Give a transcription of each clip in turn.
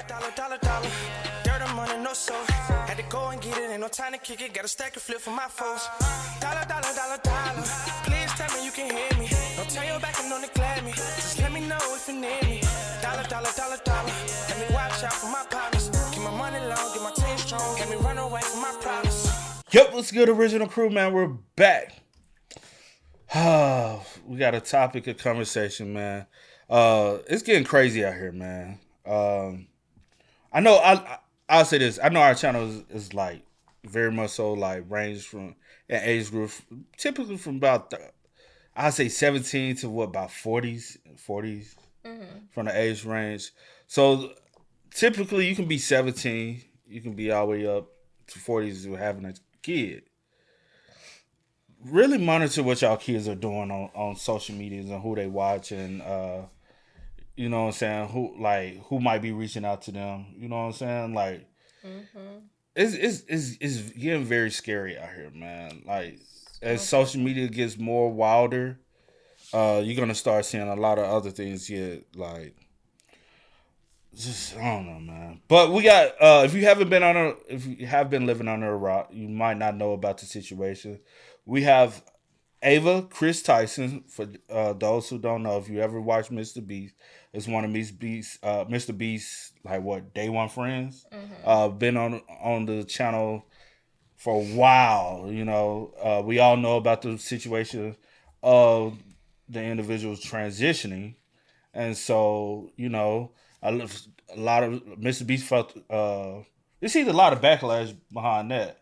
Dollar. Dirt on money, no soul. Had to go and get it, ain't no time to kick it. Got a stack of flip for my foes. Dollar. Please tell me you can hear me. Don't turn your back and don't neglect me. Just let me know if you need me. Dollar. Let me watch out for my partners. Keep my money long, get my team strong. Let me run away from my problems. Yep, what's good, original crew, man? We're back. We got a topic of conversation, man. It's getting crazy out here, man. I know I'll say this. I know our channel is like very much so like ranged from an age group, typically from about I'd say 17 to about 40s from the age range. So typically you can be 17, you can be all the way up to 40s with having a kid. Really monitor what y'all kids are doing on social medias and who they watch and you know what I'm saying, who might be reaching out to them. You know what I'm saying? Like it's getting very scary out here, man. Like as social media gets more wilder, you're gonna start seeing a lot of other things get like just I don't know, man. But we got if you have been living under a rock, you might not know about the situation. We have Ava, Kris Tyson. For those who don't know, if you ever watched Mr. Beast, it's one of Mr. Beast's day one friends. Been on the channel for a while. You know, we all know about the situation of the individuals transitioning, and so you know, a lot of Mr. Beast felt. Received a lot of backlash behind that.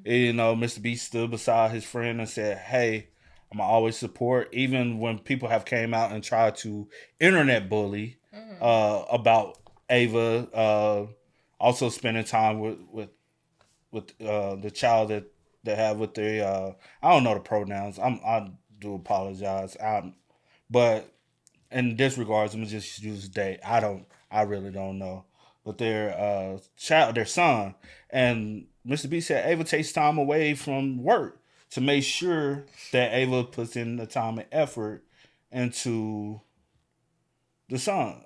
You know, Mr. Beast stood beside his friend and said, "Hey, I'm gonna always support," even when people have came out and tried to internet bully about Ava. Also spending time with the child that have with the I don't know the pronouns. I do apologize. But in this regards, I'm just use they. I really don't know. But their son, and Mr. B said Ava takes time away from work to make sure that Ava puts in the time and effort into the son.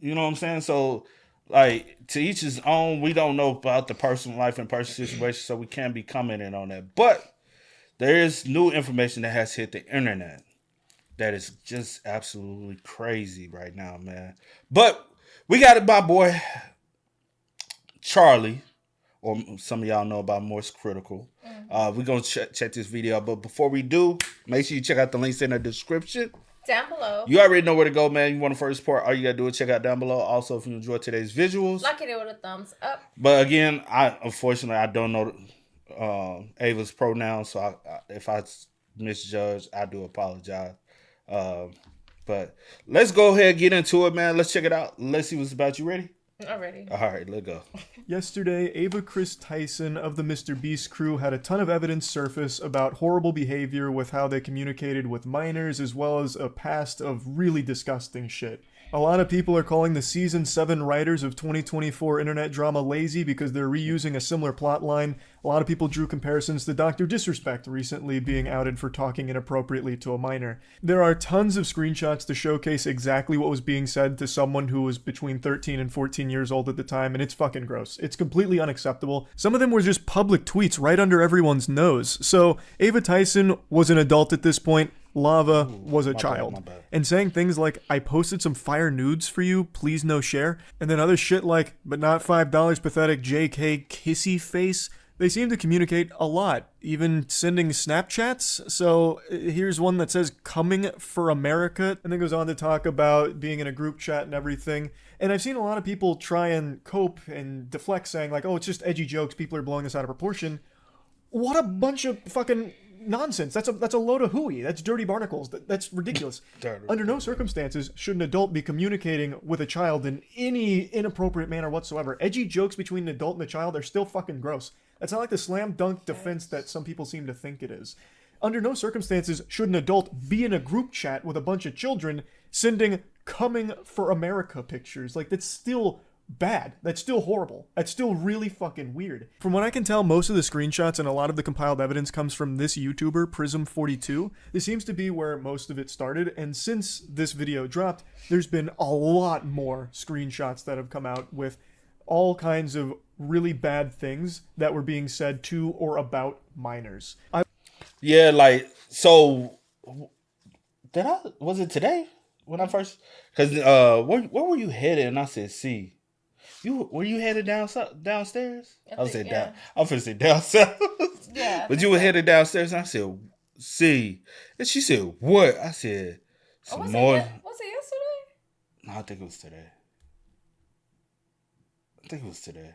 You know what I'm saying? So, like, to each his own. We don't know about the personal life and personal situation, so we can't be commenting on that. But there is new information that has hit the internet that is just absolutely crazy right now, man. But we got it, my boy Charlie, or some of y'all know about Morse Critical. We're going to check this video out. But before we do, make sure you check out the links in the description. Down below. You already know where to go, man. You want to first support, all you got to do is check out down below. Also, if you enjoyed today's visuals. Like it with a thumbs up. But again, unfortunately, I don't know Ava's pronouns. So if I misjudge, I do apologize. But let's go ahead and get into it, man. Let's check it out. Let's see what's about. You ready? Already. All right, let's go. Yesterday, Ava Kris Tyson of the Mr. Beast crew had a ton of evidence surface about horrible behavior with how they communicated with minors, as well as a past of really disgusting shit. A lot of people are calling the Season 7 writers of 2024 internet drama lazy because they're reusing a similar plotline. A lot of people drew comparisons to Dr. Disrespect recently being outed for talking inappropriately to a minor. There are tons of screenshots to showcase exactly what was being said to someone who was between 13 and 14 years old at the time, and it's fucking gross. It's completely unacceptable. Some of them were just public tweets right under everyone's nose. So Ava Tyson was an adult at this point. Lava was a child. bad. And saying things like, "I posted some fire nudes for you, please no share," and then other shit like, "but not $5, pathetic JK kissy face." They seem to communicate a lot, even sending Snapchats. So here's one that says, "Coming for America," and then goes on to talk about being in a group chat and everything. And I've seen a lot of people try and cope and deflect, saying like, "Oh, it's just edgy jokes, people are blowing this out of proportion." What a bunch of fucking nonsense. That's a load of hooey. That's dirty barnacles. That's ridiculous. Under no circumstances should an adult be communicating with a child in any inappropriate manner whatsoever. Edgy jokes between an adult and a child are still fucking gross. That's not like the slam dunk defense that some people seem to think it is. Under no circumstances should an adult be in a group chat with a bunch of children sending "Coming for America" pictures. Like, that's still bad. That's still horrible. That's still really fucking weird. From what I can tell, most of the screenshots and a lot of the compiled evidence comes from this YouTuber, Prism42. This seems to be where most of it started, and since this video dropped, there's been a lot more screenshots that have come out with all kinds of really bad things that were being said to or about minors. Yeah, like, so was it today when I first, because where were you headed? And I said, see, were you headed downstairs? I was saying down. I was gonna say downstairs. Yeah. But you were headed downstairs, and I said, see, and she said, what? I said, some more. Was it yesterday? No, I think it was today.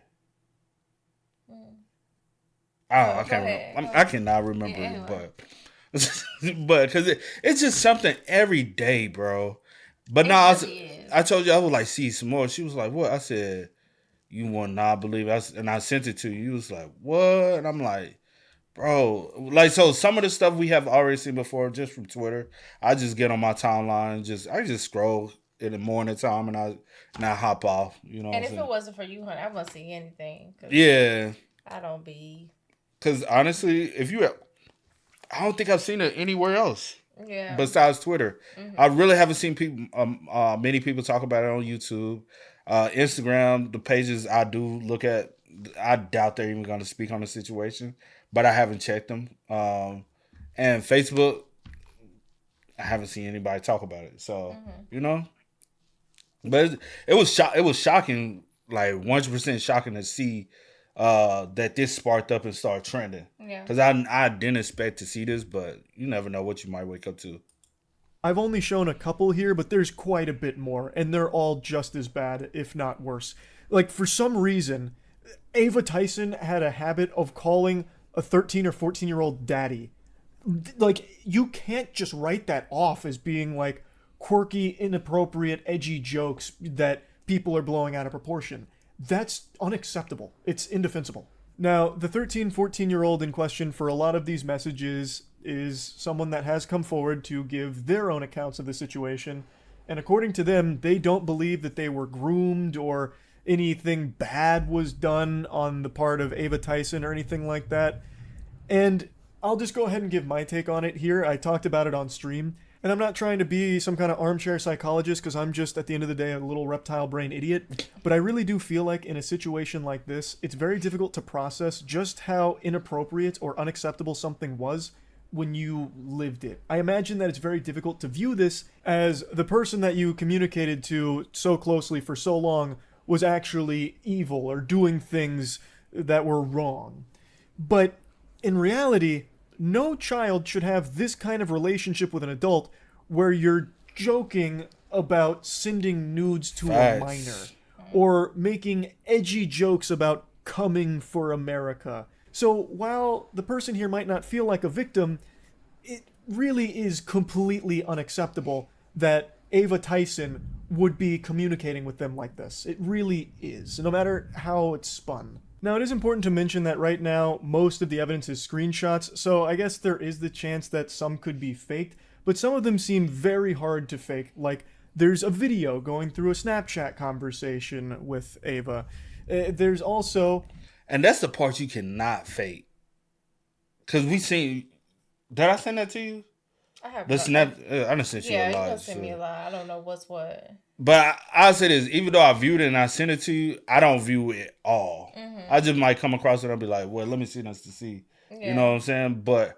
I can't remember. I cannot remember, anyway. but because it's just something every day, bro. But I told you I was like, see some more. She was like, what? I said, you will not believe it. And I sent it to you. You was like, what? And I'm like, bro, like, so some of the stuff we have already seen before just from Twitter. I just get on my timeline, I just scroll in the morning time, and I hop off. You know. And if it wasn't for you, honey, I wouldn't see anything. Yeah. I don't be. Because honestly, I don't think I've seen it anywhere else. Yeah. Besides Twitter, I really haven't seen many people talk about it on YouTube, Instagram. The pages I do look at, I doubt they're even going to speak on the situation, but I haven't checked them. And Facebook, I haven't seen anybody talk about it. So but it was shocking, like 100% shocking to see that this sparked up and started trending. Yeah. Because I didn't expect to see this, but you never know what you might wake up to. I've only shown a couple here, but there's quite a bit more, and they're all just as bad, if not worse. Like, for some reason, Ava Tyson had a habit of calling a 13 or 14-year-old daddy. Like, you can't just write that off as being, like, quirky, inappropriate, edgy jokes that people are blowing out of proportion. That's unacceptable. It's indefensible. Now, the 13, 14-year-old in question for a lot of these messages is someone that has come forward to give their own accounts of the situation, and according to them, they don't believe that they were groomed or anything bad was done on the part of Ava Tyson or anything like that. And I'll just go ahead and give my take on it here. I talked about it on stream. And I'm not trying to be some kind of armchair psychologist because I'm just, at the end of the day, a little reptile brain idiot. But I really do feel like in a situation like this, it's very difficult to process just how inappropriate or unacceptable something was when you lived it. I imagine that it's very difficult to view this as the person that you communicated to so closely for so long was actually evil or doing things that were wrong. But in reality, no child should have this kind of relationship with an adult where you're joking about sending nudes to a minor or making edgy jokes about coming for America. So while the person here might not feel like a victim, it really is completely unacceptable that Ava Tyson would be communicating with them like this. It really is, no matter how it's spun. Now, it is important to mention that right now, most of the evidence is screenshots, so I guess there is the chance that some could be faked, but some of them seem very hard to fake. Like, there's a video going through a Snapchat conversation with Ava. There's also... And that's the part you cannot fake. Because we seen... Did I send that to you? I have the snap. I done sent you a lot. Yeah, you done sent me a lot. I don't know what's what. But I'll say this, even though I viewed it and I sent it to you, I don't view it all. I just might come across it and I'll be like, well, let me see this to see. Yeah. You know what I'm saying? But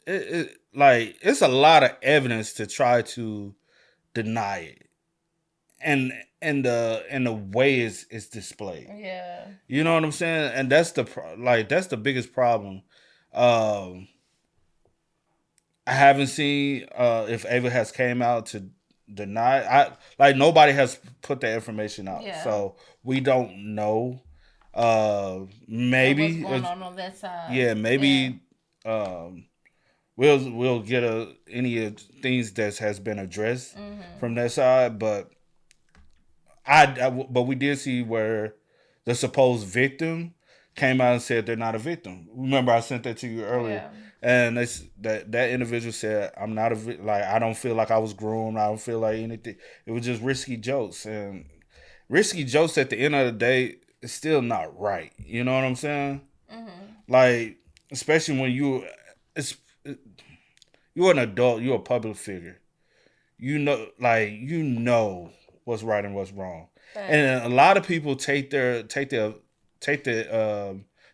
it's a lot of evidence to try to deny it. And the way it's displayed. Yeah. You know what I'm saying? And that's the biggest problem. I haven't seen if Ava has came out to deny. Nobody has put that information out, so we don't know. Maybe what's going on that side? Yeah, maybe. Yeah. We'll get any of things that has been addressed from that side, but but we did see where the supposed victim came out and said they're not a victim. Remember, I sent that to you earlier. Yeah. And that individual said, I'm not I don't feel like I was groomed. I don't feel like anything. It was just risky jokes. And risky jokes at the end of the day is still not right. You know what I'm saying? Like, especially when you're an adult, you're a public figure. You know what's right and what's wrong. And a lot of people take the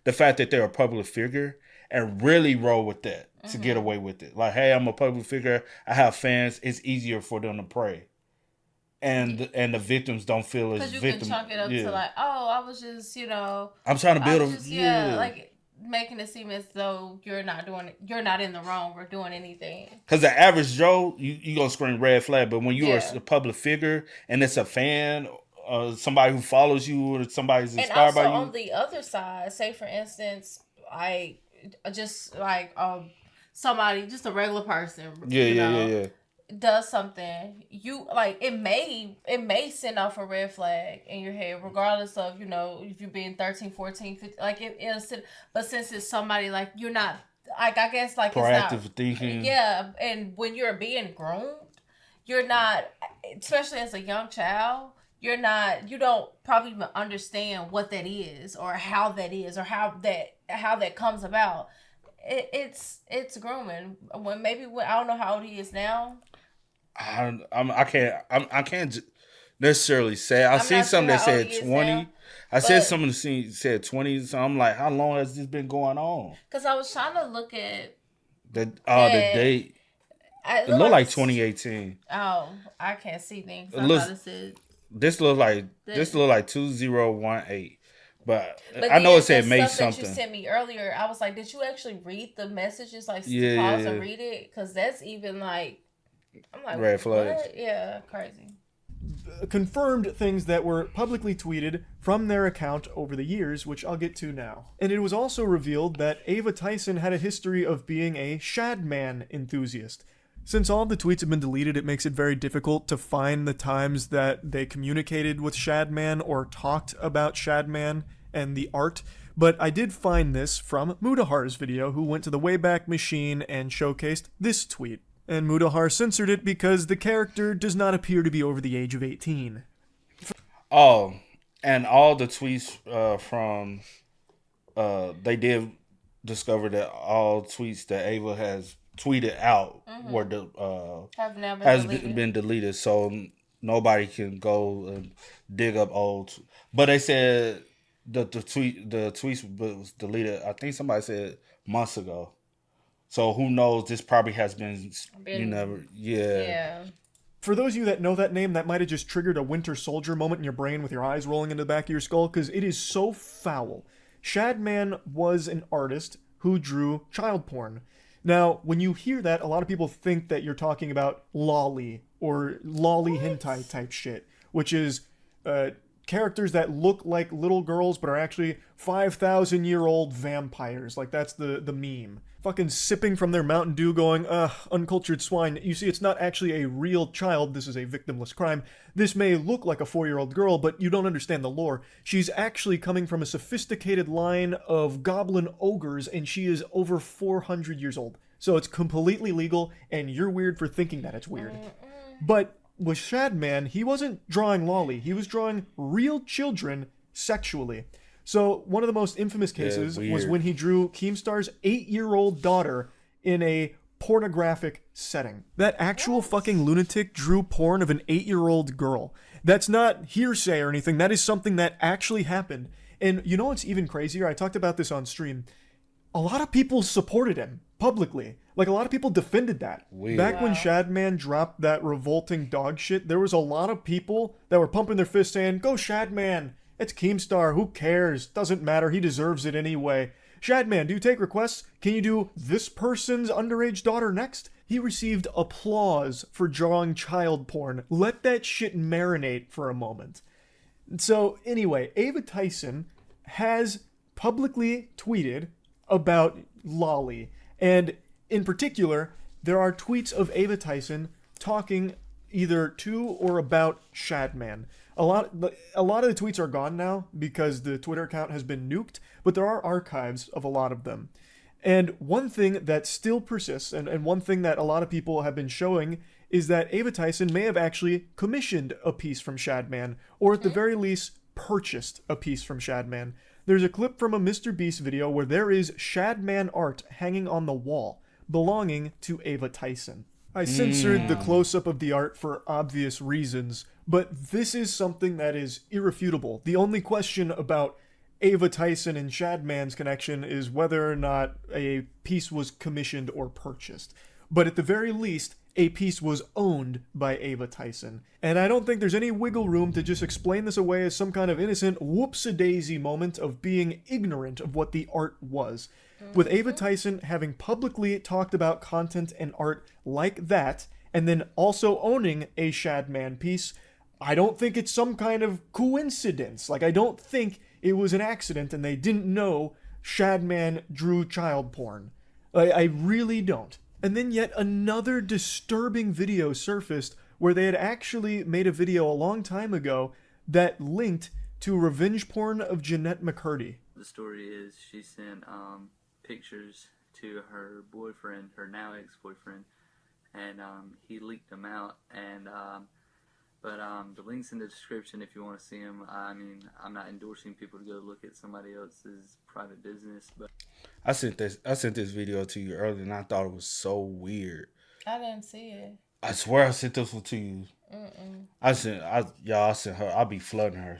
fact that they're a public figure and really roll with that to get away with it. Like, hey, I'm a public figure. I have fans. It's easier for them to prey. And the victims don't feel as because you victims. can chalk it up to like, oh, I was just, I'm trying to build like making it seem as though you're not in the wrong or doing anything. Because the average Joe, you gonna scream red flag, but when you are a public figure and it's a fan, somebody who follows you or somebody's inspired by you. And also on the other side, say for instance, somebody, just a regular person, yeah. does something, you like it may send off a red flag in your head, regardless of if you're being 13, 14, 15, like it'll send, but since it's somebody like you're not, like I guess like proactive it's not, thinking, and when you're being groomed, you're not, especially as a young child, you don't probably even understand what that is or how that is or how that comes about. It's grooming. I don't know how old he is now. I can't necessarily say. I've seen something that said 20. I said something that said 20. So I'm like, how long has this been going on? Because I was trying to look at the date. It looked like 2018. Oh, I can't see things. This looked like 2018. But I know it said May something. That you sent me earlier, I was like, did you actually read the messages? Like, pause and read it? Because that's even like, I'm like, red flags. What? Yeah, crazy. Confirmed things that were publicly tweeted from their account over the years, which I'll get to now. And it was also revealed that Ava Tyson had a history of being a Shadman enthusiast. Since all of the tweets have been deleted, it makes it very difficult to find the times that they communicated with Shadman or talked about Shadman and the art. But I did find this from Mudahar's video, who went to the Wayback Machine and showcased this tweet. And Mudahar censored it because the character does not appear to be over the age of 18. Oh, and all the tweets they did discover that all tweets that Ava has tweeted out has been deleted, so nobody can go and dig up old. But they said the tweets was deleted. I think somebody said months ago. So who knows? This probably has been Yeah. For those of you that know that name, that might have just triggered a Winter Soldier moment in your brain with your eyes rolling into the back of your skull, because it is so foul. Shadman was an artist who drew child porn. Now, when you hear that, a lot of people think that you're talking about lolly or lolly hentai type shit, which is characters that look like little girls but are actually 5,000-year-old vampires. Like, that's the meme. Fucking sipping from their Mountain Dew going, uncultured swine. You see, it's not actually a real child. This is a victimless crime. This may look like a 4-year-old girl, but you don't understand the lore. She's actually coming from a sophisticated line of goblin ogres, and she is over 400 years old. So it's completely legal, and you're weird for thinking that it's weird. But with Shadman, he wasn't drawing lolly. He was drawing real children sexually. So one of the most infamous cases was when he drew Keemstar's 8-year-old daughter in a pornographic setting. That actual fucking lunatic drew porn of an 8-year-old girl. That's not hearsay or anything. That is something that actually happened. And you know what's even crazier? I talked about this on stream. A lot of people supported him publicly. Like, a lot of people defended that. Weird. Back when Shadman dropped that revolting dog shit, there was a lot of people that were pumping their fists saying, "Go Shadman! It's Keemstar. Who cares? Doesn't matter. He deserves it anyway." Shadman, do you take requests? Can you do this person's underage daughter next? He received applause for drawing child porn. Let that shit marinate for a moment. So anyway, Ava Tyson has publicly tweeted about lolly. And in particular, there are tweets of Ava Tyson talking either to or about Shadman. A lot of the tweets are gone now because the Twitter account has been nuked, but there are archives of a lot of them. And one thing that still persists, and one thing that a lot of people have been showing, is that Ava Tyson may have actually commissioned a piece from Shadman, or at the very least, purchased a piece from Shadman. There's a clip from a Mr. Beast video where there is Shadman art hanging on the wall, belonging to Ava Tyson. I censored the close-up of the art for obvious reasons, But this is something that is irrefutable. The only question about Ava Tyson and Shadman's connection is whether or not a piece was commissioned or purchased. But at the very least, a piece was owned by Ava Tyson. And I don't think there's any wiggle room to just explain this away as some kind of innocent whoops-a-daisy moment of being ignorant of what the art was. With Ava Tyson having publicly talked about content and art like that, and then also owning a Shadman piece, I don't think it's some kind of coincidence. Like, I don't think it was an accident and they didn't know Shadman drew child porn. I really don't. And then yet another disturbing video surfaced where they had actually made a video a long time ago that linked to revenge porn of Jeanette McCurdy. The story is she sent pictures to her boyfriend, her now ex-boyfriend, and he leaked them out. And but the link's in the description if you want to see them. I mean, I'm not endorsing people to go look at somebody else's private business, but I sent this video to you earlier, and I thought it was so weird. I didn't see it. I swear I sent this one to you. I sent her. I'll be flooding her.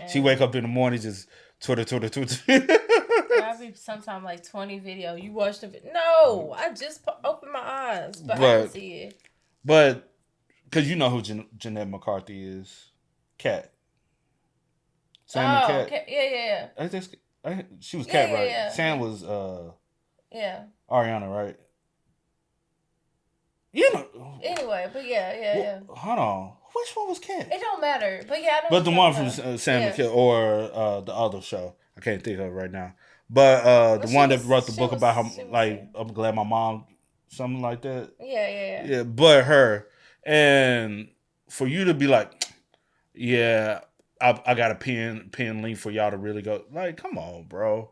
She wake up in the morning just Twitter. I be sometime like 20 video. You watched the video? No, I just opened my eyes, but I didn't see it. But because you know who Jeanette McCarthy is, Cat. Sam and Cat. Okay. Yeah. She was Cat, right? Yeah. Sam was Yeah. Ariana, right? You know. Anyway, but yeah. Hold on. Which one was Cat? It don't matter, but yeah, I know. But the one from Sam and Cat, or the other show, I can't think of it right now. But the one that wrote the book about how, like, I'm glad my mom, something like that. Yeah. Yeah, but her. And for you to be like, yeah, I got a pin link for y'all to really go. Like, come on, bro.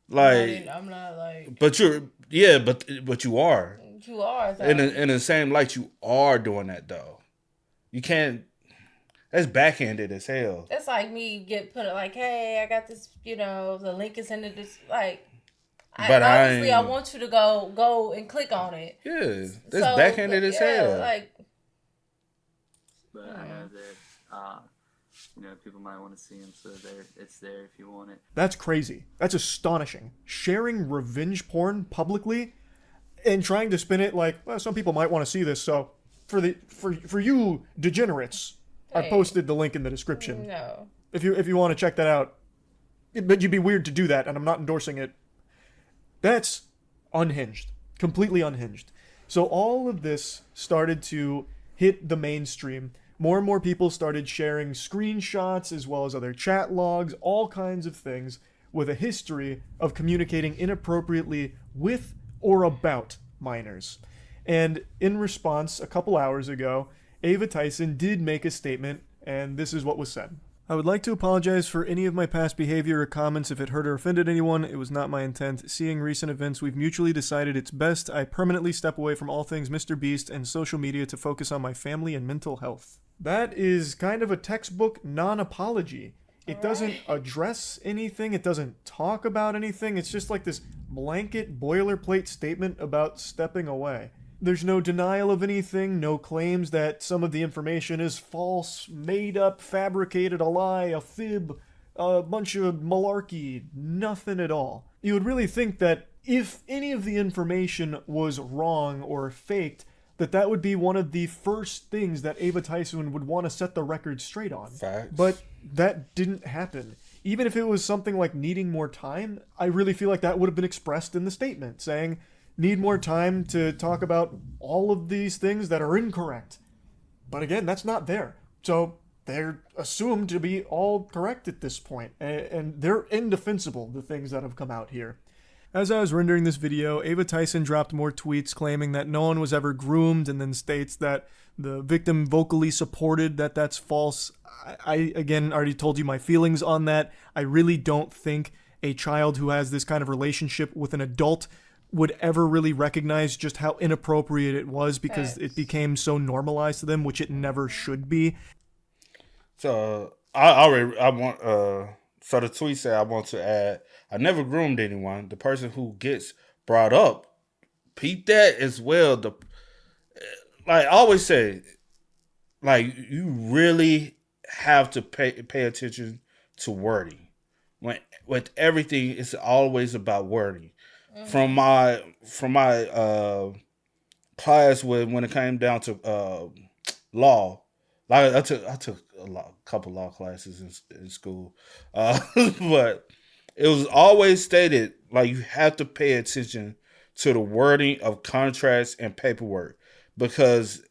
Like, I'm not like. But you are. You are. Though. In the same light, you are doing that though. You can't. That's backhanded as hell. That's like me put it like, hey, I got this. You know, the link is in this. Like, but I want you to go and click on it. Yeah, that's backhanded as hell. Like. But I know that, people might want to see them, so it's there if you want it. That's crazy. That's astonishing. Sharing revenge porn publicly and trying to spin it like, well, some people might want to see this, so for you degenerates, hey, I posted the link in the description. No. If you want to check that out. But you'd be weird to do that, and I'm not endorsing it. That's unhinged. Completely unhinged. So all of this started to hit the mainstream. More and more people started sharing screenshots as well as other chat logs, all kinds of things with a history of communicating inappropriately with or about minors. And in response, a couple hours ago, Ava Tyson did make a statement, and this is what was said. I would like to apologize for any of my past behavior or comments if it hurt or offended anyone. It was not my intent. Seeing recent events, we've mutually decided it's best I permanently step away from all things Mr. Beast and social media to focus on my family and mental health. That is kind of a textbook non-apology. It doesn't address anything. It doesn't talk about anything. It's just like this blanket boilerplate statement about stepping away. There's no denial of anything, no claims that some of the information is false, made up, fabricated, a lie, a fib, a bunch of malarkey, nothing at all. You would really think that if any of the information was wrong or faked, that would be one of the first things that Ava Tyson would want to set the record straight on. Facts. But that didn't happen. Even if it was something like needing more time, I really feel like that would have been expressed in the statement, saying, need more time to talk about all of these things that are incorrect. But again, that's not there. So they're assumed to be all correct at this point. And they're indefensible, the things that have come out here. As I was rendering this video, Ava Tyson dropped more tweets claiming that no one was ever groomed, and then states that the victim vocally supported that that's false. I again, already told you my feelings on that. I really don't think a child who has this kind of relationship with an adult would ever really recognize just how inappropriate it was, because it became so normalized to them, which it never should be. So so the tweet said, I want to add, I never groomed anyone. The person who gets brought up, peep that as well. Like I always say, like you really have to pay attention to wording. When with everything, it's always about wording. From my class when it came down to law, like I took couple law classes in school, but it was always stated like you have to pay attention to the wording of contracts and paperwork because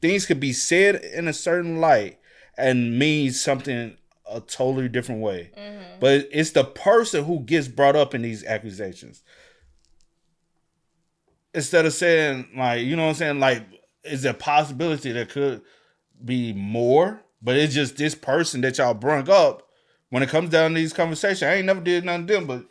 things could be said in a certain light and mean something a totally different way. But it's the person who gets brought up in these accusations. Instead of saying like, you know what I'm saying, like is there a possibility there could be more, but it's just this person that y'all brought up when it comes down to these conversations. I ain't never did nothing to them, but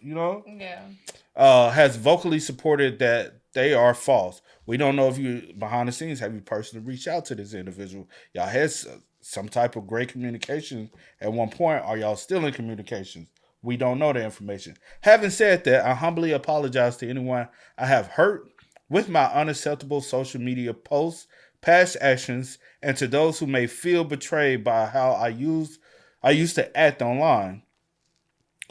has vocally supported that they are false. We don't know if you behind the scenes have you personally reached out to this individual. Y'all had some type of great communication at one point. Are y'all still in communications? We don't know the information. Having said that, I humbly apologize to anyone I have hurt with my unacceptable social media posts, past actions, and to those who may feel betrayed by how I used to act online.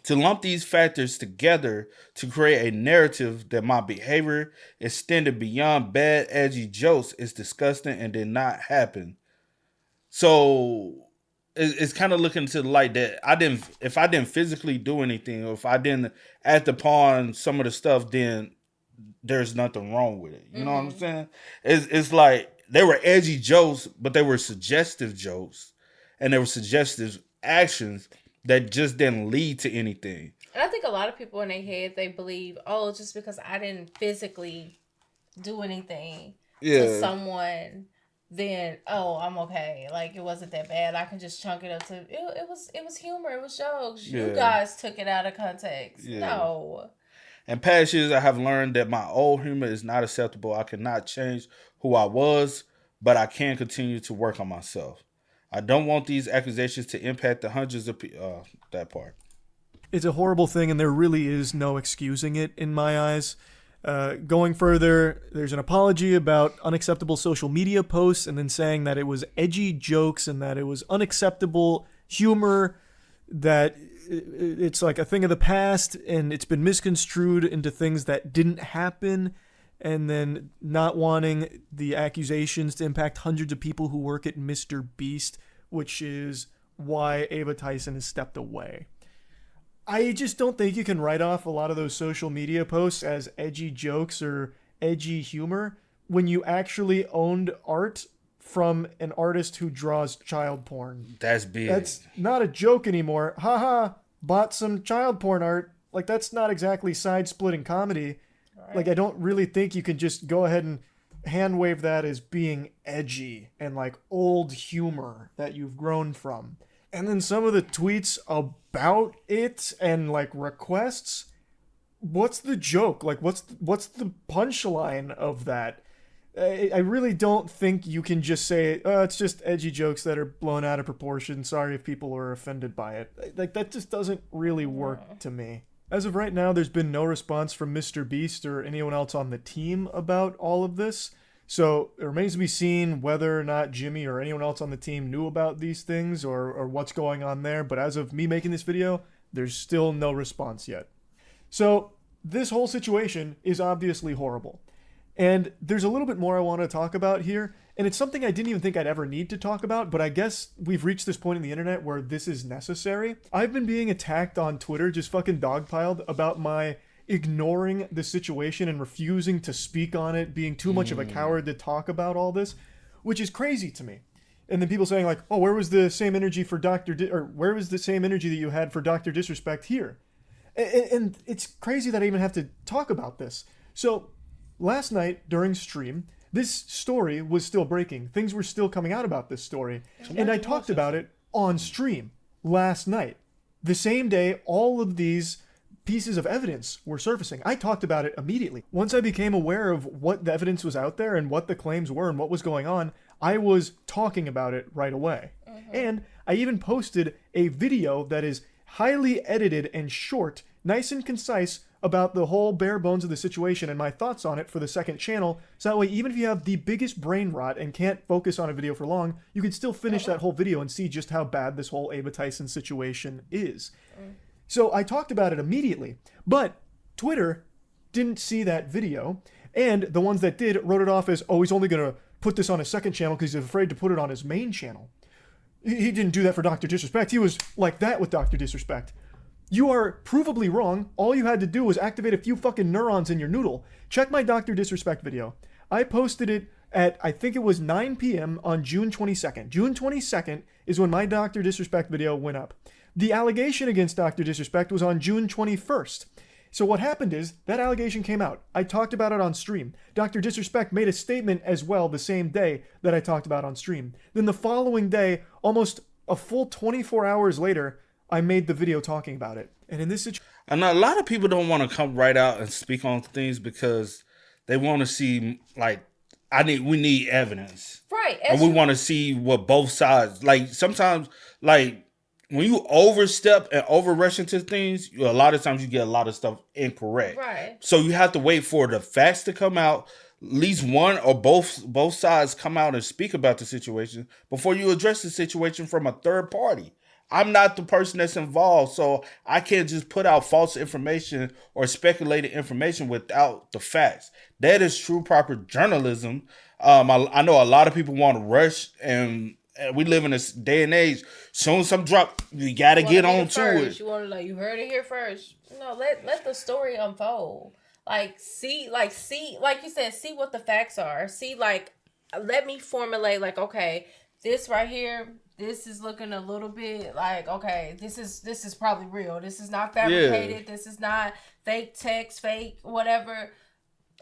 To lump these factors together to create a narrative that my behavior extended beyond bad, edgy jokes is disgusting and did not happen. So it's kind of looking to the light that if I didn't physically do anything, or if I didn't act upon some of the stuff, then there's nothing wrong with it. You know what I'm saying? It's like they were edgy jokes, but they were suggestive jokes, and they were suggestive actions that just didn't lead to anything. And I think a lot of people in their head, they believe, oh, just because I didn't physically do anything to someone, then I'm okay. Like it wasn't that bad. I can just chunk it up to it was humor. It was jokes. You guys took it out of context. No. In past years, I have learned that my old humor is not acceptable. I cannot change who I was, but I can continue to work on myself. I don't want these accusations to impact the hundreds of people. That part. It's a horrible thing, and there really is no excusing it in my eyes. Going further, there's an apology about unacceptable social media posts and then saying that it was edgy jokes and that it was unacceptable humor, that it's like a thing of the past and it's been misconstrued into things that didn't happen, and then not wanting the accusations to impact hundreds of people who work at Mr. Beast, which is why Ava Tyson has stepped away. I just don't think you can write off a lot of those social media posts as edgy jokes or edgy humor when you actually owned art from an artist who draws child porn. That's big. That's not a joke anymore. Haha, bought some child porn art. Like, that's not exactly side-splitting comedy. Right. Like, I don't really think you can just go ahead and hand wave that as being edgy and like old humor that you've grown from. And then some of the tweets about it and like requests, what's the joke? Like, what's the punchline of that? I really don't think you can just say, oh, it's just edgy jokes that are blown out of proportion. Sorry if people are offended by it. Like, that just doesn't really work to me. As of right now, there's been no response from Mr. Beast or anyone else on the team about all of this. So it remains to be seen whether or not Jimmy or anyone else on the team knew about these things or what's going on there. But as of me making this video, there's still no response yet. So this whole situation is obviously horrible. And there's a little bit more I want to talk about here. And it's something I didn't even think I'd ever need to talk about, but I guess we've reached this point in the internet where this is necessary. I've been being attacked on Twitter, just fucking dogpiled, about my ignoring the situation and refusing to speak on it, being too much of a coward to talk about all this, which is crazy to me. And then people saying like, oh, where was the same energy for where was the same energy that you had for Dr. Disrespect here? And it's crazy that I even have to talk about this. So last night during stream, this story was still breaking. Things were still coming out about this story. And I talked about it on stream last night. The same day, all of these pieces of evidence were surfacing. I talked about it immediately. Once I became aware of what the evidence was out there and what the claims were and what was going on, I was talking about it right away. And I even posted a video that is highly edited and short, nice and concise, about the whole bare bones of the situation and my thoughts on it for the second channel. So that way, even if you have the biggest brain rot and can't focus on a video for long, you can still finish that whole video and see just how bad this whole Ava Tyson situation is. So I talked about it immediately, but Twitter didn't see that video, and the ones that did wrote it off as, oh, he's only going to put this on his second channel because he's afraid to put it on his main channel. He didn't do that for Dr. Disrespect. He was like that with Dr. Disrespect. You are provably wrong. All you had to do was activate a few fucking neurons in your noodle. Check my Dr. Disrespect video. I posted it at, I think it was 9 p.m. on June 22nd. June 22nd is when my Dr. Disrespect video went up. The allegation against Dr. Disrespect was on June 21st. So what happened is, that allegation came out. I talked about it on stream. Dr. Disrespect made a statement as well the same day that I talked about on stream. Then the following day, almost a full 24 hours later, I made the video talking about it. And in this situation... And a lot of people don't want to come right out and speak on things because they want to see, like, we need evidence. Right. And we want to see what both sides, like, sometimes, like, when you overstep and overrush into things, a lot of times you get a lot of stuff incorrect. Right. So you have to wait for the facts to come out. At least one or both sides come out and speak about the situation before you address the situation from a third party. I'm not the person that's involved, so I can't just put out false information or speculated information without the facts. That is true, proper journalism. I know a lot of people want to rush, and we live in this day and age. Soon as some drop, you gotta get on to it. You want to, like, you heard it here first. No, let the story unfold. See, like you said, see what the facts are. See, like, let me formulate, like, okay, this right here, this is looking a little bit like, okay, this is probably real. This is not fabricated. Yeah. This is not fake text, fake whatever.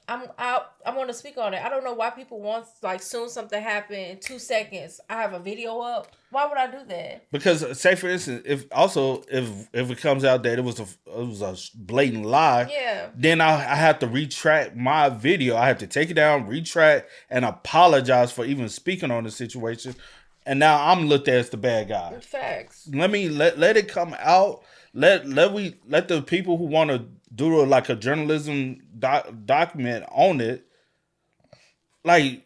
I want to speak on it. I don't know why people want, like, soon something happened, 2 seconds, I have a video up. Why would I do that? Because, say for instance, if it comes out that it was a blatant lie, yeah, then I have to retract my video. I have to take it down, retract, and apologize for even speaking on the situation. And now I'm looked at as the bad guy. Facts. Let it come out. Let the people who want to do like a journalism document on it. Like,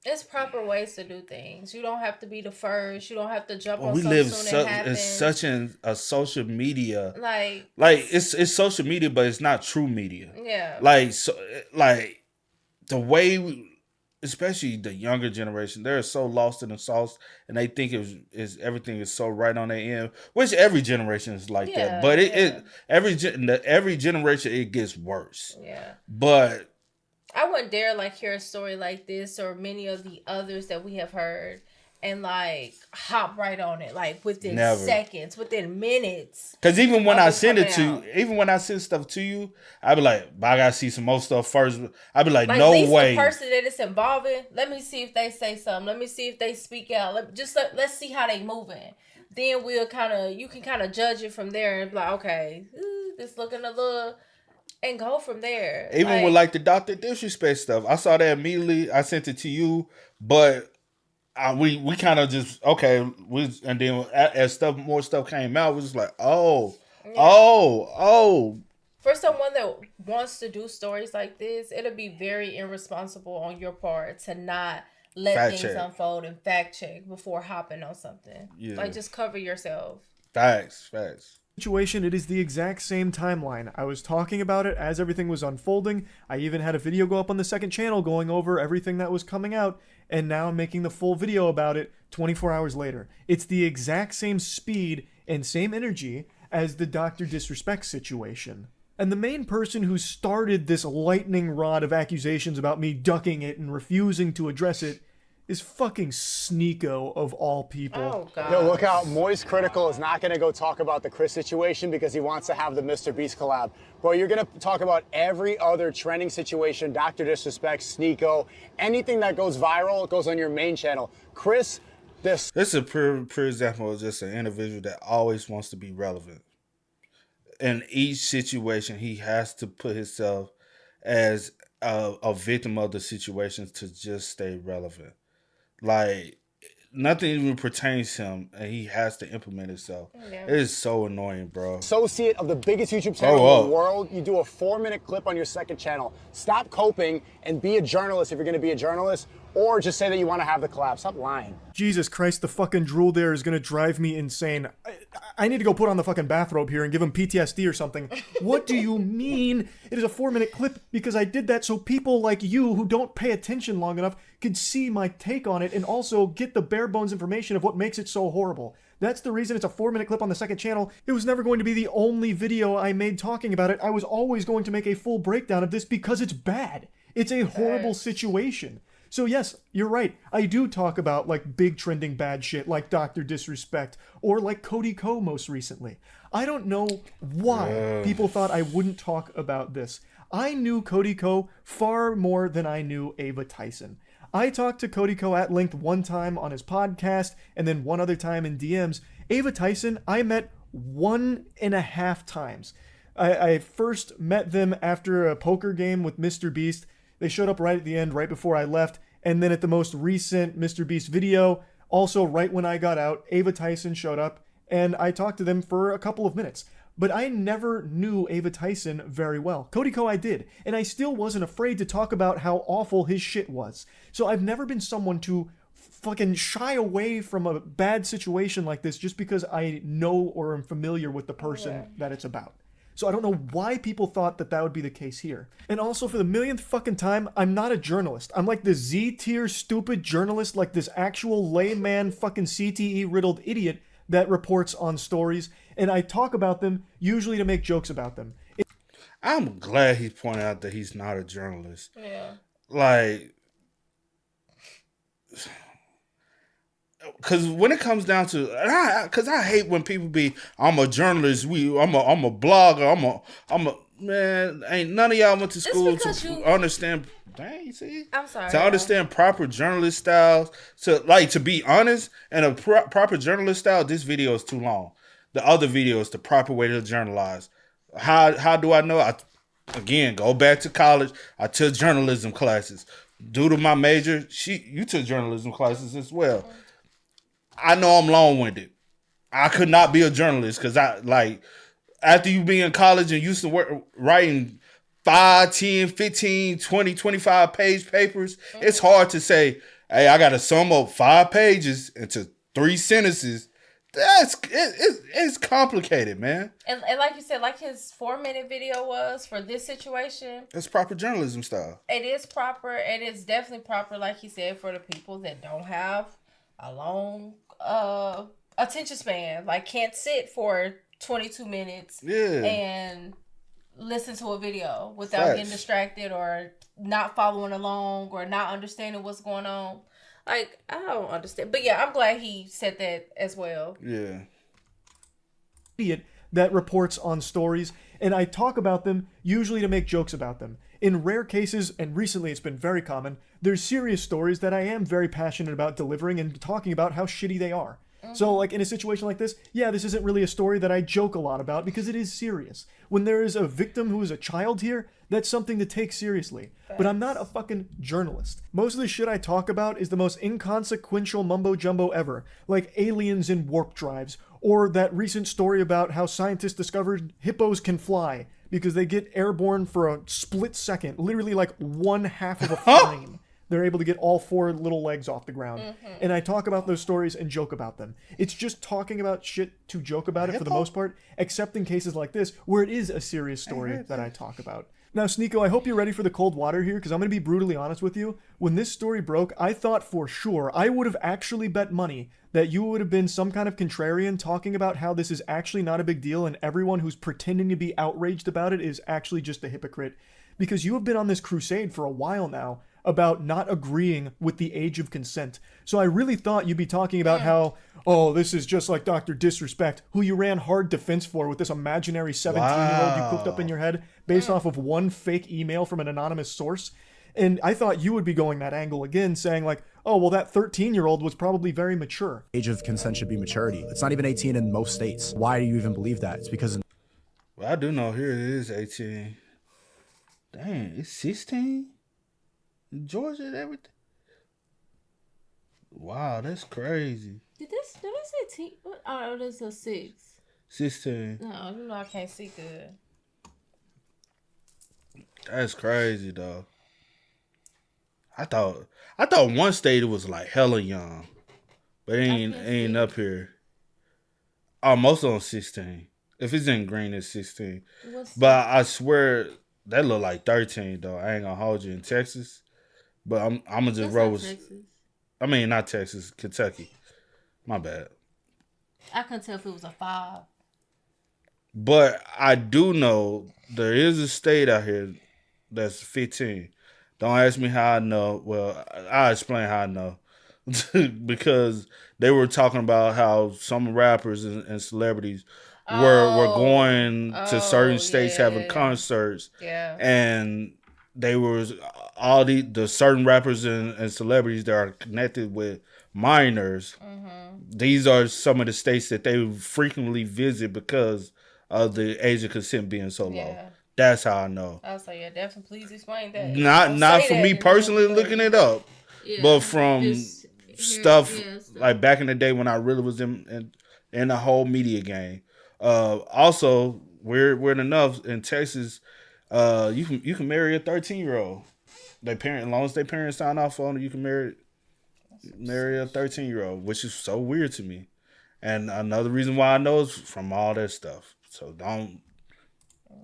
it's proper ways to do things. You don't have to be the first. You don't have to jump on we something live soon it happens. It's such a social media. Like it's social media, but it's not true media. Yeah. Like, so, like the way especially the younger generation, they're so lost in the sauce, and they think is everything is so right on their end. Which every generation is like that, but every generation it gets worse. Yeah, but I wouldn't dare hear a story like this or many of the others that we have heard and hop right on it within seconds, within minutes. Because even when I send it to you, even when I send stuff to you, I be like, I gotta see some more stuff first. I be like, no way. The person that it's involving, let me see if they say something. Let me see if they speak out. Let's see how they moving. Then you can kind of judge it from there and be like, okay, this looking a little, and go from there. Even with the Dr. Disrespect stuff, I saw that immediately. I sent it to you, but we kind of just and then as more stuff came out, we was like, oh. For someone that wants to do stories like this, it'll be very irresponsible on your part to not let things unfold and fact check before hopping on something. Yeah. Just cover yourself. Facts. Situation, it is the exact same timeline. I was talking about it as everything was unfolding. I even had a video go up on the second channel going over everything that was coming out, and now I'm making the full video about it 24 hours later. It's the exact same speed and same energy as the Dr. Disrespect situation. And the main person who started this lightning rod of accusations about me ducking it and refusing to address it is fucking Sneeko of all people. Oh, God. Yo, look out. Moist Critical is not going to go talk about the Kris situation because he wants to have the Mr. Beast collab. Bro, you're going to talk about every other trending situation, Dr. Disrespect, Sneeko, anything that goes viral, it goes on your main channel. Kris, this is a pure example of just an individual that always wants to be relevant. In each situation, he has to put himself as a victim of the situation to just stay relevant. nothing even pertains to him, and he has to implement itself. Yeah. It is so annoying, bro. Associate of the biggest YouTube channel in the world, you do a 4-minute clip on your second channel. Stop coping and be a journalist if you're going to be a journalist, or just say that you want to have the collab. Stop lying. Jesus Christ, the fucking drool there is gonna drive me insane. I need to go put on the fucking bathrobe here and give him PTSD or something. What do you mean it is a 4-minute clip? Because I did that so people like you who don't pay attention long enough could see my take on it and also get the bare bones information of what makes it so horrible. That's the reason it's a 4-minute clip on the second channel. It was never going to be the only video I made talking about it. I was always going to make a full breakdown of this because it's bad. It's a horrible situation. So yes, you're right. I do talk about like big trending bad shit like Dr. Disrespect or like Cody Ko most recently. I don't know why people thought I wouldn't talk about this. I knew Cody Ko far more than I knew Ava Tyson. I talked to Cody Ko at length one time on his podcast and then one other time in DMs. Ava Tyson, I met 1.5 times. I first met them after a poker game with Mr. Beast. They showed up right at the end, right before I left. And then at the most recent Mr. Beast video, also right when I got out, Ava Tyson showed up and I talked to them for a couple of minutes. But I never knew Ava Tyson very well. Cody Ko I did, and I still wasn't afraid to talk about how awful his shit was. So I've never been someone to fucking shy away from a bad situation like this just because I know or am familiar with the person that it's about. So I don't know why people thought that that would be the case here. And also for the millionth fucking time, I'm not a journalist. I'm like the Z-tier stupid journalist, like this actual layman fucking CTE riddled idiot that reports on stories. And I talk about them usually to make jokes about them. I'm glad he pointed out that he's not a journalist. Yeah. Like, because when it comes down to, because I hate when people be, I'm a journalist, I'm a blogger, man, ain't none of y'all went to school to understand. Dang, see? I'm sorry. To understand proper journalist styles, to be honest, and a proper journalist style, this video is too long. The other video is the proper way to journalize. How do I know? Again, go back to college. I took journalism classes. Due to my major, you took journalism classes as well. I know I'm long-winded. I could not be a journalist because after you be in college and used to work writing 5, 10, 15, 20, 25 page papers, it's hard to say, hey, I got to sum up 5 pages into 3 sentences. It's complicated, man. And like you said, like his 4-minute video was for this situation. It's proper journalism style. It is proper, and it's definitely proper, like he said, for the people that don't have a long attention span, like can't sit for 22 minutes and listen to a video without getting distracted or not following along or not understanding what's going on. Like, I don't understand. But yeah, I'm glad he said that as well. Yeah. Idiot that reports on stories, and I talk about them usually to make jokes about them. In rare cases, and recently it's been very common, there's serious stories that I am very passionate about delivering and talking about how shitty they are. So, like, in a situation like this, yeah, this isn't really a story that I joke a lot about because it is serious. When there is a victim who is a child here, that's something to take seriously. But I'm not a fucking journalist. Most of the shit I talk about is the most inconsequential mumbo-jumbo ever, like aliens in warp drives, or that recent story about how scientists discovered hippos can fly because they get airborne for a split second, literally like 1/2 of a frame. They're able to get all 4 little legs off the ground. And I talk about those stories and joke about them. It's just talking about shit to joke about it for the most part, except in cases like this, where it is a serious story that I talk about. Now, Sneeko, I hope you're ready for the cold water here, because I'm going to be brutally honest with you. When this story broke, I thought for sure, I would have actually bet money that you would have been some kind of contrarian talking about how this is actually not a big deal and everyone who's pretending to be outraged about it is actually just a hypocrite. Because you have been on this crusade for a while now about not agreeing with the age of consent. So I really thought you'd be talking about how, oh, this is just like Dr. Disrespect, who you ran hard defense for with this imaginary 17-year-old you cooked up in your head based off of one fake email from an anonymous source. And I thought you would be going that angle again, saying like, oh, well, that 13-year-old was probably very mature. Age of consent should be maturity. It's not even 18 in most states. Why do you even believe that? It's because... Well, I do know here it is 18. Dang, it's 16? In Georgia and everything? Wow, that's crazy. Did I say teen? Oh, this is 6. 16. No, you know I can't see good. That's crazy, though. I thought one state it was like hella young, but it ain't up here. Oh, most of them 16. If it's in green, it's 16. But I swear that look like 13 though. I ain't gonna hold you in Texas, but I'm gonna just roll with. Texas. I mean, not Texas, Kentucky. My bad. I couldn't tell if it was a 5. But I do know there is a state out here that's 15. Don't ask me how I know. Well, I'll explain how I know. Because they were talking about how some rappers and celebrities were going to certain states having concerts. Yeah. And they were all the certain rappers and celebrities that are connected with minors. These are some of the states that they frequently visit because of the age of consent being so low. That's how I know. I was like, yeah, definitely. Please explain that. Not for me personally looking it up, but from stuff like back in the day when I really was in the whole media game. Also, weird enough in Texas, you can marry a 13-year-old. As long as their parents sign off on it, you can marry a 13-year-old, which is so weird to me. And another reason why I know is from all that stuff. So don't.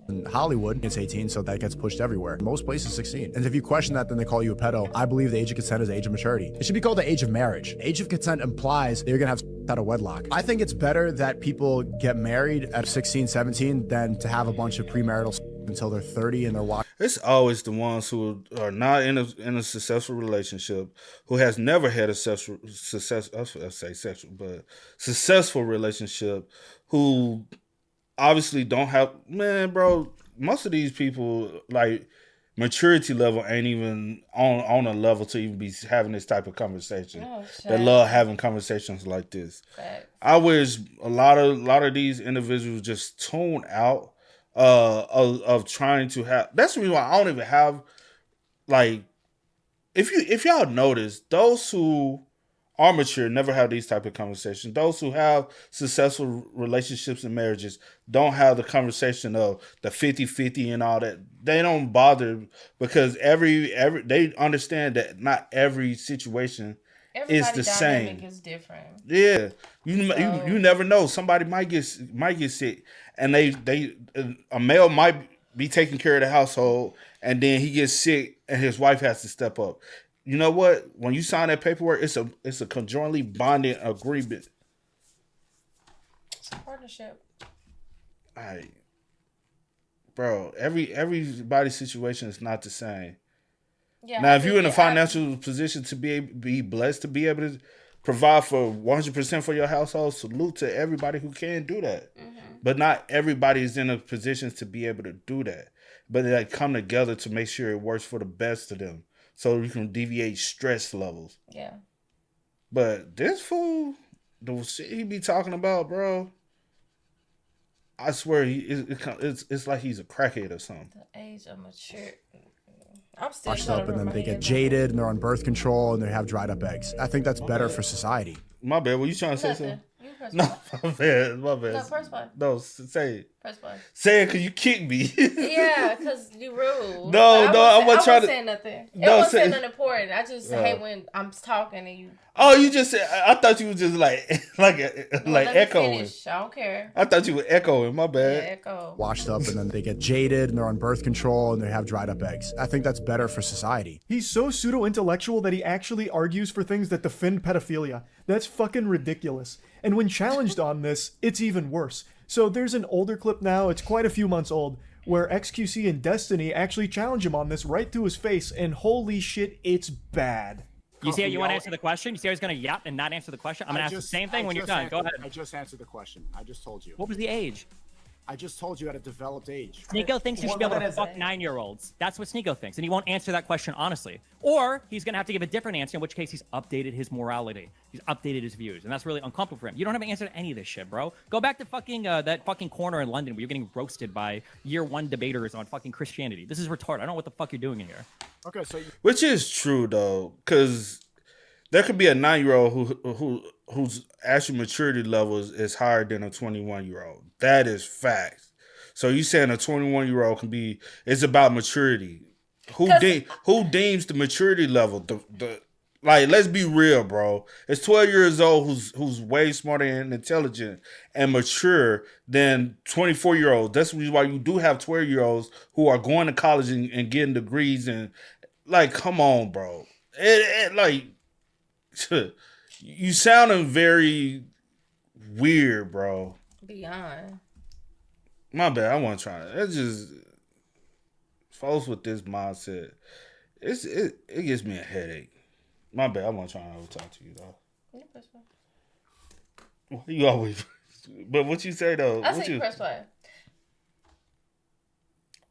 In Hollywood, it's 18, so that gets pushed everywhere. Most places, 16. And if you question that, then they call you a pedo. I believe the age of consent is the age of maturity. It should be called the age of marriage. Age of consent implies that you're gonna have out of wedlock. I think it's better that people get married at 16, 17 than to have a bunch of premarital until they're 30 and they're watching. It's always the ones who are not in a successful relationship, who has never had a successful relationship, who obviously don't have, man, bro, most of these people, like, maturity level ain't even on a level to even be having this type of conversation. They love having conversations like this. I wish a lot of these individuals just tune out of trying to have. That's the reason why I don't even have, like, if y'all notice, those who are mature never have these type of conversations. Those who have successful relationships and marriages don't have the conversation of the 50-50 and all that. They don't bother because every they understand that not every situation is the same. Dynamic is different. Yeah, you never know. Somebody might get sick, and a male might be taking care of the household, and then he gets sick, and his wife has to step up. You know what? When you sign that paperwork, it's a conjointly bonding agreement. It's a partnership. Bro, everybody's situation is not the same. Yeah, now, if you're in a financial position to be blessed to be able to provide for 100% for your household, salute to everybody who can do that. Mm-hmm. But not everybody is in a position to be able to do that. But they come together to make sure it works for the best of them, so you can deviate stress levels. Yeah. But this fool, the shit he be talking about, bro, I swear it's like he's a crackhead or something. The age of mature. I'm still Washed up and then they get jaded and they're on birth control and they have dried up eggs. I think that's better for society. My bad. Were you trying to say something? No, my bad. No, first one. No, say it. First one. Say it because you kicked me. Yeah, because you rude. No, I wasn't trying to say nothing. It wasn't saying nothing important. I just hate when I'm talking and you. Oh, you just said. I thought you were just like echoing. Finish. I don't care. I thought you were echoing. My bad. Yeah, echo. Washed up and then they get jaded and they're on birth control and they have dried up eggs. I think that's better for society. He's so pseudo-intellectual that he actually argues for things that defend pedophilia. That's fucking ridiculous. And when challenged on this, it's even worse. So there's an older clip now, it's quite a few months old, where XQC and Destiny actually challenge him on this right to his face, and holy shit, it's bad. You see how you want to answer the question? You see how he's going to yap and not answer the question? I'm going to ask the same thing when you're done. Go ahead. I just answered the question. I just told you. What was the age? I just told you at a developed age. Sneeko thinks you should be able to fuck 9-year-olds. That's what Sneeko thinks, and he won't answer that question honestly. Or he's going to have to give a different answer, in which case he's updated his morality. He's updated his views, and that's really uncomfortable for him. You don't have an answer to any of this shit, bro. Go back to fucking that fucking corner in London where you're getting roasted by year 1 debaters on fucking Christianity. This is retarded. I don't know what the fuck you're doing in here. Okay, so... Which is true, though, because... there could be a 9-year-old whose actual maturity level is higher than a 21-year-old. That is facts. So you saying a 21-year-old can be? It's about maturity. Who deems the maturity level? Like, let's be real, bro. It's 12 years old who's way smarter and intelligent and mature than 24-year-olds. That's the reason why you do have 12-year-olds who are going to college and getting degrees. And, like, come on, bro. Like, you sounding very weird, bro. Beyond. My bad. I want to try it. It's just folks with this mindset. It gives me a headache. My bad. I want to try to talk to you though. Yeah, press play. Well, you always. But what you say though? I said press play.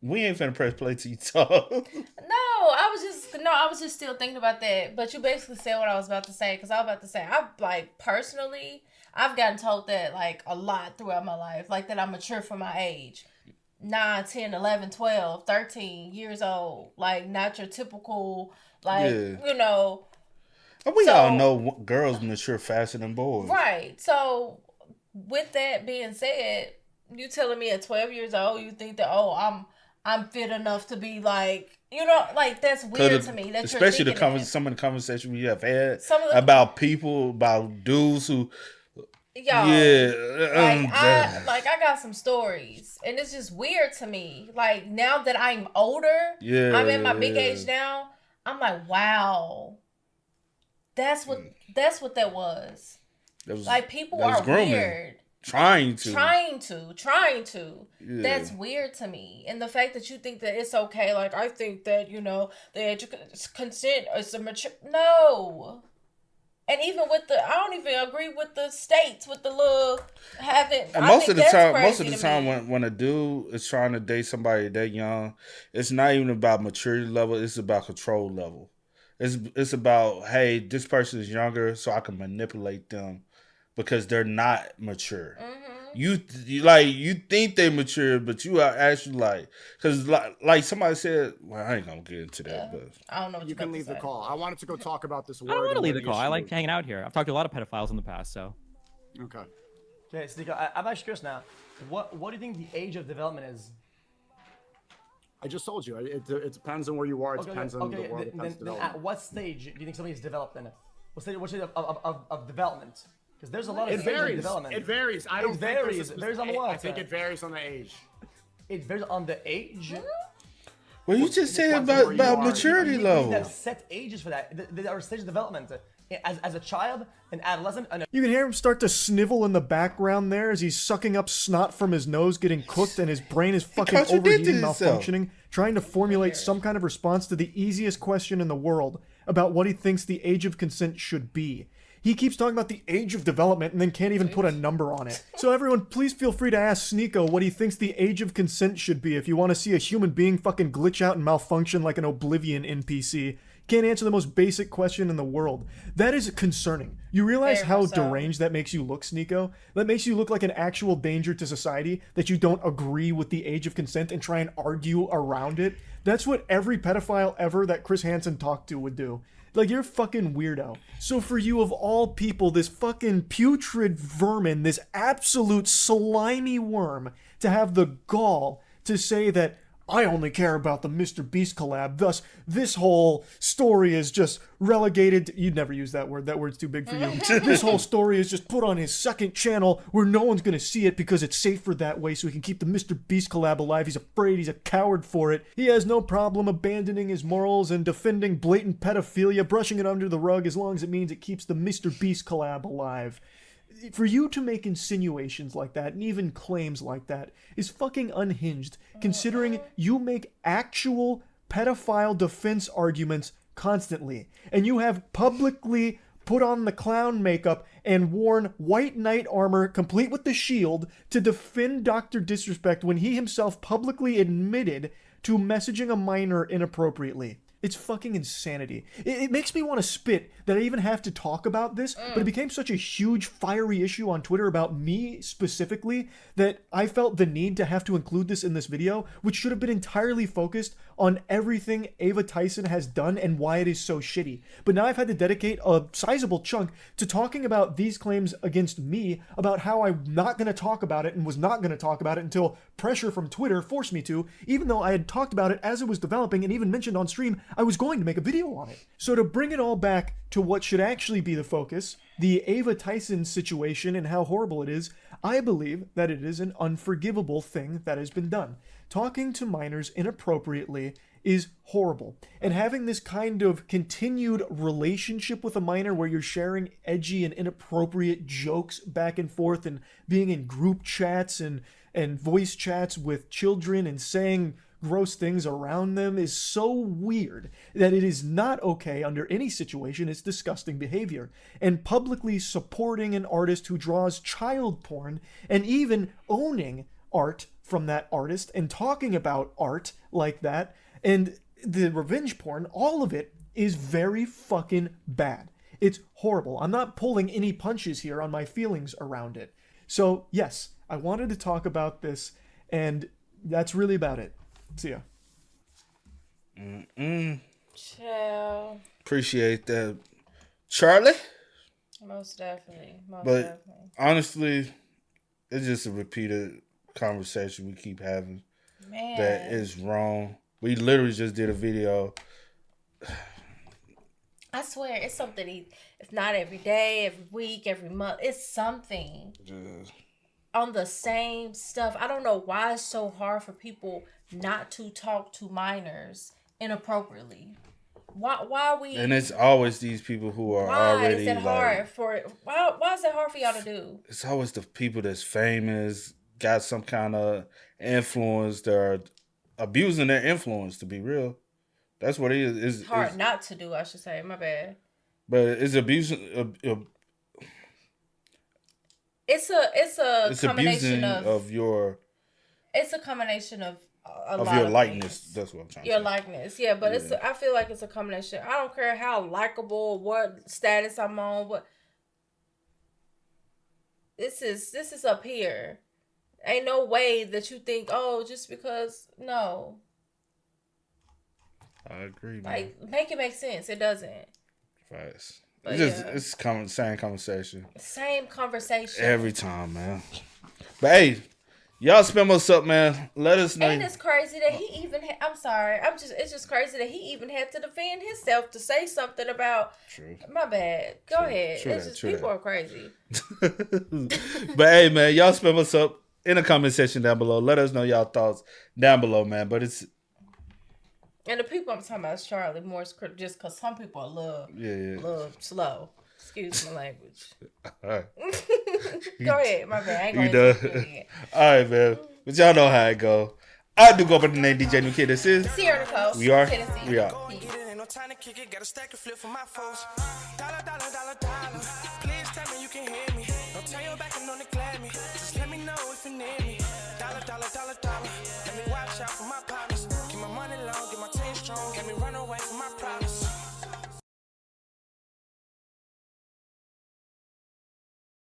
We ain't finna press play till you talk. No, I was just still thinking about that. But you basically said what I was about to say, because I was about to say, personally, I've gotten told that like a lot throughout my life, like that I'm mature for my age. 9, 10, 11, 12, 13 years old. Like, not your typical, like, you know. We all know girls mature faster than boys. Right. So, with that being said, you telling me at 12 years old, you think that, I'm fit enough to be like, you know, like, that's weird to me. That especially some of the conversations we have had about people, about dudes who... Yo, I got some stories, and it's just weird to me. Like, now that I'm older, I'm in my big age now. I'm like, wow, that's what that was. Like, people are grooming. Weird. Trying to. Yeah. That's weird to me. And the fact that you think that it's okay, like, I think that, you know, the consent is a mature. No. And even with I don't even agree with the states, with the little having. And most of the time, when a dude is trying to date somebody that young, it's not even about maturity level. It's about control level. It's about, hey, this person is younger, so I can manipulate them because they're not mature. Mm-hmm. You think they mature, but you are actually like, because like somebody said, well, I ain't gonna get into that, but I don't know. What you can leave the call. I wanted to go talk about this word. I don't want to leave the call. I like hanging out here. I've talked to a lot of pedophiles in the past, so. Okay. Okay, Sneeko, I'm actually curious now. What do you think the age of development is? I just told you. It depends on where you are. It depends on the world. Then at what stage do you think somebody is developed in it? What stage of development? Because there's a lot of stages of development. It varies. It varies on what? I think it varies on the age. It varies on the age? Well, you just said about maturity level. There's set ages for that. There are stages of development. As a child, an adolescent, you can hear him start to snivel in the background there as he's sucking up snot from his nose, getting cooked, and his brain is fucking overheating, malfunctioning, trying to formulate some kind of response to the easiest question in the world about what he thinks the age of consent should be. He keeps talking about the age of development and then can't even put a number on it. So everyone, please feel free to ask Sneeko what he thinks the age of consent should be if you want to see a human being fucking glitch out and malfunction like an Oblivion NPC. Can't answer the most basic question in the world. That is concerning. You realize how deranged that makes you look, Sneeko? That makes you look like an actual danger to society, that you don't agree with the age of consent and try and argue around it. That's what every pedophile ever that Chris Hansen talked to would do. Like, you're a fucking weirdo. So for you, of all people, this fucking putrid vermin, this absolute slimy worm, to have the gall to say that I only care about the Mr. Beast collab, thus this whole story is just relegated to, you'd never use that word, that word's too big for you. This whole story is just put on his second channel where no one's gonna see it because it's safer that way so he can keep the Mr. Beast collab alive. He's afraid, he's a coward for it. He has no problem abandoning his morals and defending blatant pedophilia, brushing it under the rug as long as it means it keeps the Mr. Beast collab alive. For you to make insinuations like that and even claims like that is fucking unhinged, considering you make actual pedophile defense arguments constantly, and you have publicly put on the clown makeup and worn white knight armor complete with the shield to defend Dr. Disrespect when he himself publicly admitted to messaging a minor inappropriately. It's fucking insanity. It makes me want to spit that I even have to talk about this, but it became such a huge, fiery issue on Twitter about me specifically that I felt the need to have to include this in this video, which should have been entirely focused on everything Ava Tyson has done and why it is so shitty. But now I've had to dedicate a sizable chunk to talking about these claims against me, about how I'm not going to talk about it and was not going to talk about it until pressure from Twitter forced me to, even though I had talked about it as it was developing and even mentioned on stream I was going to make a video on it. So to bring it all back to what should actually be the focus, the Ava Tyson situation and how horrible it is, I believe that it is an unforgivable thing that has been done. Talking to minors inappropriately is horrible. And having this kind of continued relationship with a minor where you're sharing edgy and inappropriate jokes back and forth and being in group chats and voice chats with children and saying gross things around them is so weird that it is not okay under any situation. It's disgusting behavior. And publicly supporting an artist who draws child porn and even owning art from that artist and talking about art like that and the revenge porn, all of it is very fucking bad. It's horrible. I'm not pulling any punches here on my feelings around it. So yes, I wanted to talk about this, and that's really about it. See ya. Chill. Appreciate that, Charlie. Most definitely. Honestly, it's just a repeated conversation we keep having. Man. That is wrong. We literally just did a video. I swear, it's something. If not every day, every week, every month, it's something. On the same stuff. I don't know why it's so hard for people not to talk to minors inappropriately. Why are we? And it's always these people who are already why is it hard for y'all to do? It's always the people that's famous, got some kind of influence. They're abusing their influence, to be real. That's what it is. It's hard not to do, I should say. My bad. But it's abusing. It's a combination of your. It's a combination of your likeness. Things. That's what I'm trying to say. Your likeness, yeah. But I feel like it's a combination. I don't care how likable, what status I'm on, what. This is up here. Ain't no way that you think, oh, just because no. I agree, man. Like, make it make sense. It doesn't. Facts. But It's same conversation. Same conversation. Every time, man. But hey, y'all spam us up, man. Let us know. And it's crazy that he even I'm sorry. It's just crazy that he even had to defend himself to say something about. True. My bad. Go ahead. It's just people are crazy. But hey, man, y'all spam us up in the comment section down below. Let us know y'all thoughts down below, man. But it's. And the people I'm talking about is Charlie more just because some people are love slow. Excuse my language. All right. Go ahead, my bad. I ain't You going done? All right, man. But y'all know how it go. I do go by the name DJ New Kid. This is Sierra Nicole. We are. Tennessee. We are. No time to kick it, got a stack and flip for my foes. Dollar. Please tell me you can hear me. Don't turn your back and don't neglect me. Just let me know if you need me. Dollar. Let me watch out for my partners. Keep my money long, get my team strong. Let me run away from my problems.